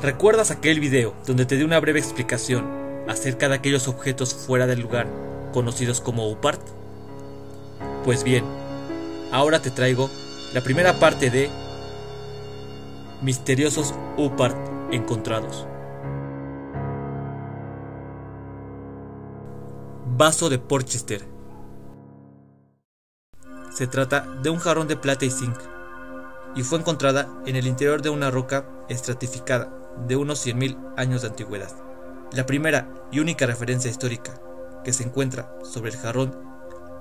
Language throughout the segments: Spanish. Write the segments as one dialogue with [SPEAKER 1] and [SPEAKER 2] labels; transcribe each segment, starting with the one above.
[SPEAKER 1] ¿Recuerdas aquel video donde te di una breve explicación acerca de aquellos objetos fuera del lugar conocidos como UPART? Pues bien, ahora te traigo la primera parte de misteriosos UPART encontrados. Vaso de Porchester. Se trata de un jarrón de plata y zinc, y fue encontrada en el interior de una roca estratificada de unos 100.000 años de antigüedad. La primera y única referencia histórica que se encuentra sobre el jarrón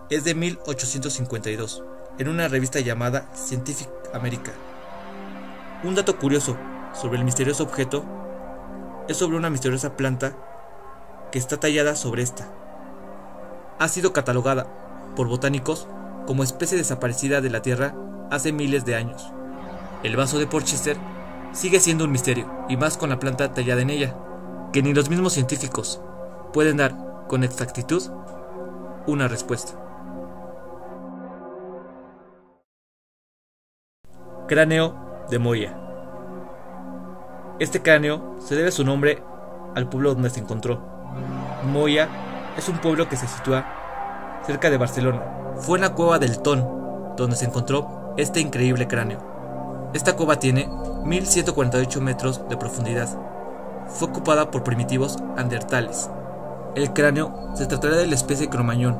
[SPEAKER 1] es de 1852, en una revista llamada Scientific American. Un dato curioso sobre el misterioso objeto es sobre una misteriosa planta que está tallada sobre esta. Ha sido catalogada por botánicos como especie desaparecida de la Tierra hace miles de años. El vaso de Porchester sigue siendo un misterio, y más con la planta tallada en ella, que ni los mismos científicos pueden dar con exactitud una respuesta. Cráneo de Moya. Este cráneo se debe su nombre al pueblo donde se encontró. Moya es un pueblo que se sitúa cerca de Barcelona. Fue en la cueva del Ton donde se encontró este increíble cráneo. Esta cueva tiene 1148 metros de profundidad. Fue ocupada por primitivos neandertales. El cráneo se trataría de la especie Cro-Magnon,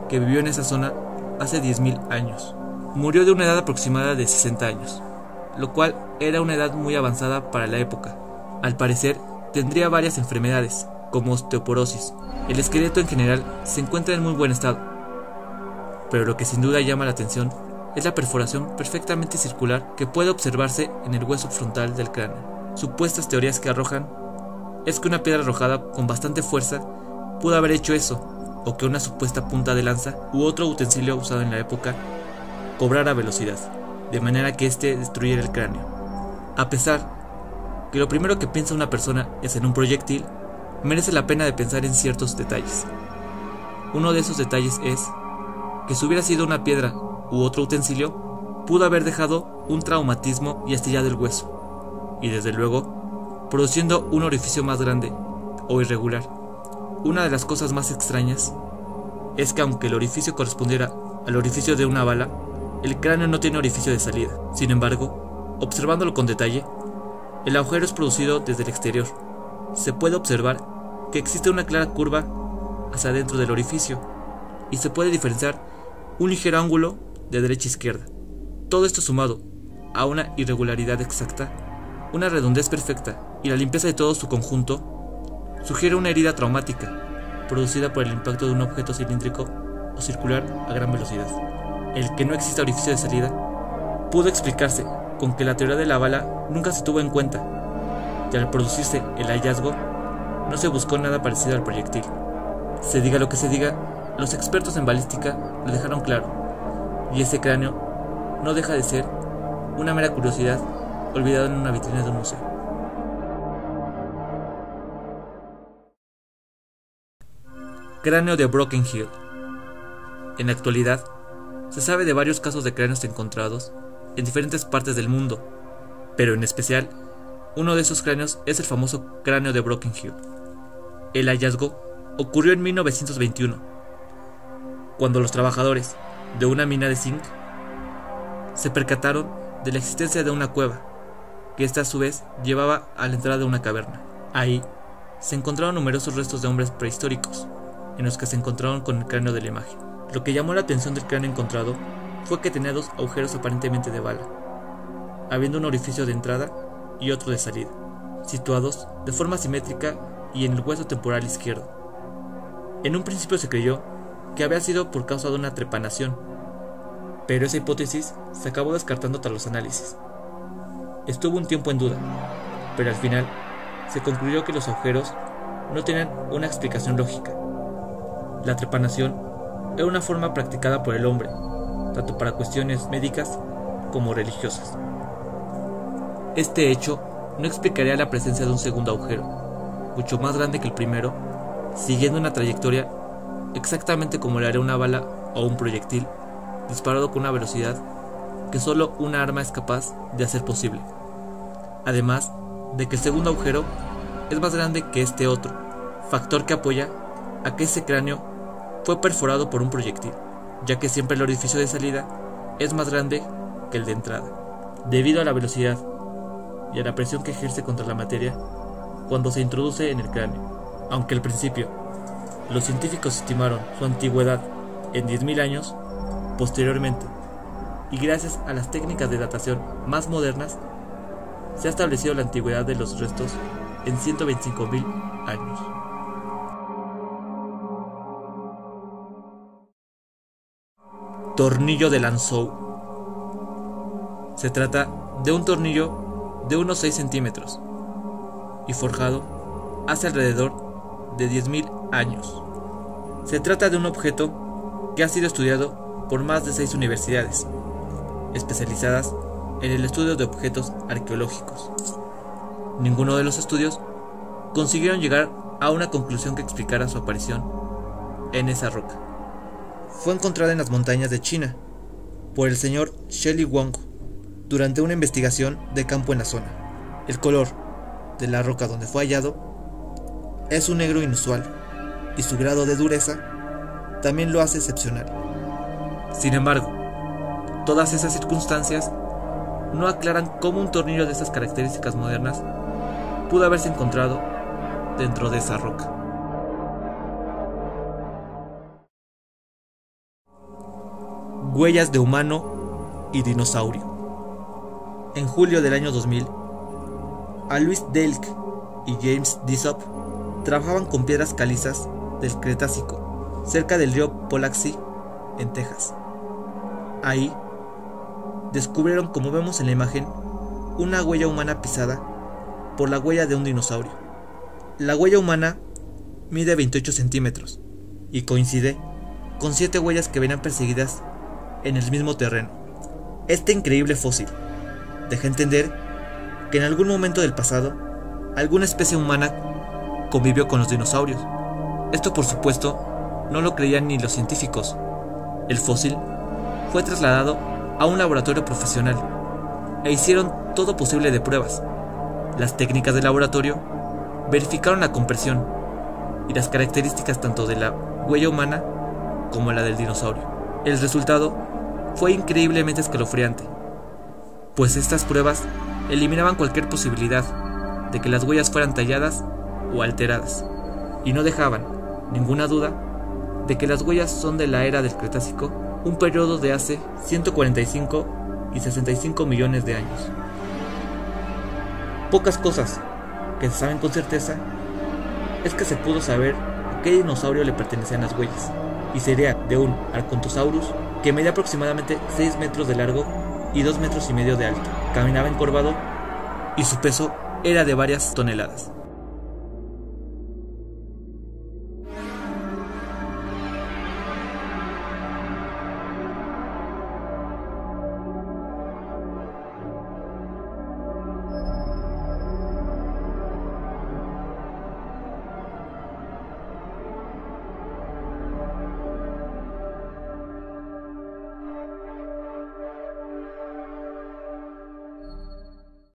[SPEAKER 1] que vivió en esa zona hace 10.000 años. Murió de una edad aproximada de 60 años, lo cual era una edad muy avanzada para la época. Al parecer, tendría varias enfermedades, como osteoporosis. El esqueleto en general se encuentra en muy buen estado, pero lo que sin duda llama la atención es la perforación perfectamente circular que puede observarse en el hueso frontal del cráneo. Supuestas teorías que arrojan es que una piedra arrojada con bastante fuerza pudo haber hecho eso, o que una supuesta punta de lanza u otro utensilio usado en la época cobrara velocidad, de manera que éste destruyera el cráneo. A pesar que lo primero que piensa una persona es en un proyectil, merece la pena de pensar en ciertos detalles. Uno de esos detalles es que si hubiera sido una piedra u otro utensilio, pudo haber dejado un traumatismo y astillado el hueso, y desde luego produciendo un orificio más grande o irregular. Una de las cosas más extrañas es que aunque el orificio correspondiera al orificio de una bala, el cráneo no tiene orificio de salida. Sin embargo, observándolo con detalle, el agujero es producido desde el exterior. Se puede observar que existe una clara curva hacia adentro del orificio, y se puede diferenciar un ligero ángulo de derecha a izquierda. Todo esto sumado a una irregularidad exacta, una redondez perfecta y la limpieza de todo su conjunto, sugiere una herida traumática producida por el impacto de un objeto cilíndrico o circular a gran velocidad. El que no exista orificio de salida pudo explicarse con que la teoría de la bala nunca se tuvo en cuenta, y al producirse el hallazgo no se buscó nada parecido al proyectil. Se diga lo que se diga, los expertos en balística lo dejaron claro, y ese cráneo no deja de ser una mera curiosidad olvidada en una vitrina de un museo. Cráneo de Broken Hill. En la actualidad, se sabe de varios casos de cráneos encontrados en diferentes partes del mundo, pero en especial, uno de esos cráneos es el famoso cráneo de Broken Hill. El hallazgo ocurrió en 1921, cuando los trabajadores de una mina de zinc se percataron de la existencia de una cueva, que esta a su vez llevaba a la entrada de una caverna. Ahí se encontraron numerosos restos de hombres prehistóricos, en los que se encontraron con el cráneo de la imagen. Lo que llamó la atención del cráneo encontrado fue que tenía dos agujeros aparentemente de bala, habiendo un orificio de entrada y otro de salida, situados de forma simétrica y en el hueso temporal izquierdo. En un principio se creyó que había sido por causa de una trepanación, pero esa hipótesis se acabó descartando tras los análisis. Estuvo un tiempo en duda, pero al final se concluyó que los agujeros no tenían una explicación lógica. La trepanación era una forma practicada por el hombre, tanto para cuestiones médicas como religiosas. Este hecho no explicaría la presencia de un segundo agujero, mucho más grande que el primero, siguiendo una trayectoria exactamente como le haría una bala o un proyectil disparado con una velocidad que solo una arma es capaz de hacer posible. Además, de que el segundo agujero es más grande que este otro, factor que apoya a que ese cráneo fue perforado por un proyectil, ya que siempre el orificio de salida es más grande que el de entrada, debido a la velocidad y a la presión que ejerce contra la materia cuando se introduce en el cráneo. Aunque al principio los científicos estimaron su antigüedad en 10.000 años, posteriormente, y gracias a las técnicas de datación más modernas, se ha establecido la antigüedad de los restos en 125.000 años. Tornillo de Lanzhou. Se trata de un tornillo de unos 6 centímetros y forjado hace alrededor de 10.000 años. Se trata de un objeto que ha sido estudiado por más de 6 universidades especializadas en el estudio de objetos arqueológicos. Ninguno de los estudios consiguieron llegar a una conclusión que explicara su aparición en esa roca. Fue encontrada en las montañas de China por el señor Shelley Wong durante una investigación de campo en la zona. El color de la roca donde fue hallado es un negro inusual y su grado de dureza también lo hace excepcional. Sin embargo, todas esas circunstancias no aclaran cómo un tornillo de estas características modernas pudo haberse encontrado dentro de esa roca. Huellas de humano y dinosaurio. En julio del año 2000, a Louis Delk y James Dissop trabajaban con piedras calizas del Cretácico cerca del río Polaski en Texas. Ahí descubrieron, como vemos en la imagen, una huella humana pisada por la huella de un dinosaurio. La huella humana mide 28 centímetros y coincide con 7 huellas que venían perseguidas en el mismo terreno. Este increíble fósil deja entender que en algún momento del pasado alguna especie humana convivió con los dinosaurios. Esto, por supuesto, no lo creían ni los científicos. El fósil fue trasladado a un laboratorio profesional e hicieron todo posible de pruebas. Las técnicas del laboratorio verificaron la compresión y las características tanto de la huella humana como la del dinosaurio. El resultado fue increíblemente escalofriante, pues estas pruebas eliminaban cualquier posibilidad de que las huellas fueran talladas o alteradas, y no dejaban ninguna duda de que las huellas son de la era del Cretácico, un periodo de hace 145 y 65 millones de años. Pocas cosas que se saben con certeza es que se pudo saber a qué dinosaurio le pertenecían las huellas, y sería de un Arcontosaurus que medía aproximadamente 6 metros de largo y 2,5 metros de alto. Caminaba encorvado y su peso era de varias toneladas.